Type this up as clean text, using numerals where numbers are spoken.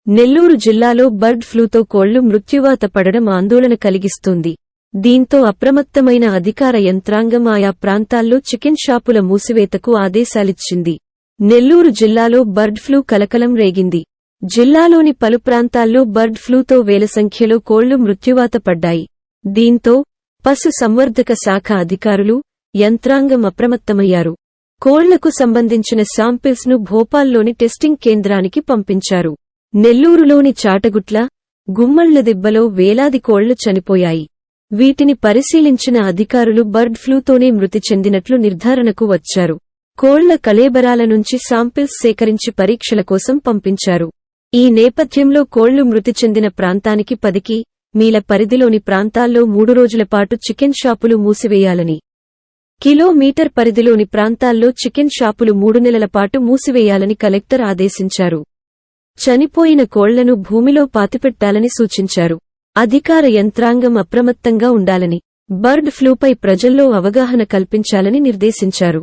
నెల్లూరు జిల్లాలో బర్డ్ ఫ్లూతో కోళ్లు మృత్యువాత పడడం ఆందోళన కలిగిస్తోంది. దీంతో అప్రమత్తమైన అధికార యంత్రాంగం ఆయా ప్రాంతాల్లో చికెన్ షాపుల మూసివేతకు ఆదేశాలిచ్చింది. నెల్లూరు జిల్లాలో బర్డ్ ఫ్లూ కలకలం రేగింది. జిల్లాలోని పలు ప్రాంతాల్లో బర్డ్ ఫ్లూతో వేల సంఖ్యలో కోళ్లు మృత్యువాత పడ్డాయి. దీంతో పశు సంవర్ధక శాఖ అధికారులు, యంత్రాంగం అప్రమత్తమయ్యారు. కోళ్లకు సంబంధించిన శాంపిల్స్ ను భోపాల్లోని టెస్టింగ్ కేంద్రానికి పంపించారు. నెల్లూరులోని చాటగుట్ల, గుమ్మళ్లదిబ్బలో వేలాది కోళ్లు చనిపోయాయి. వీటిని పరిశీలించిన అధికారులు బర్డ్ ఫ్లూతోనే మృతి చెందినట్లు నిర్ధారణకు వచ్చారు. కోళ్ల కళేబరాల నుంచి శాంపిల్స్ సేకరించి పరీక్షల కోసం పంపించారు. ఈ నేపథ్యంలో కోళ్లు మృతి చెందిన ప్రాంతానికి 10 మైళ్ళ పరిధిలోని ప్రాంతాల్లో 3 రోజుల పాటు చికెన్ షాపులు మూసివేయాలని, కిలోమీటర్ పరిధిలోని ప్రాంతాల్లో చికెన్ షాపులు 3 నెలల పాటు మూసివేయాలని కలెక్టర్ ఆదేశించారు. చనిపోయిన కోళ్లను భూమిలో పాతిపెట్టాలని సూచించారు. అధికార యంత్రాంగం అప్రమత్తంగా ఉండాలని, బర్డ్ ఫ్లూపై ప్రజల్లో అవగాహన కల్పించాలని నిర్దేశించారు.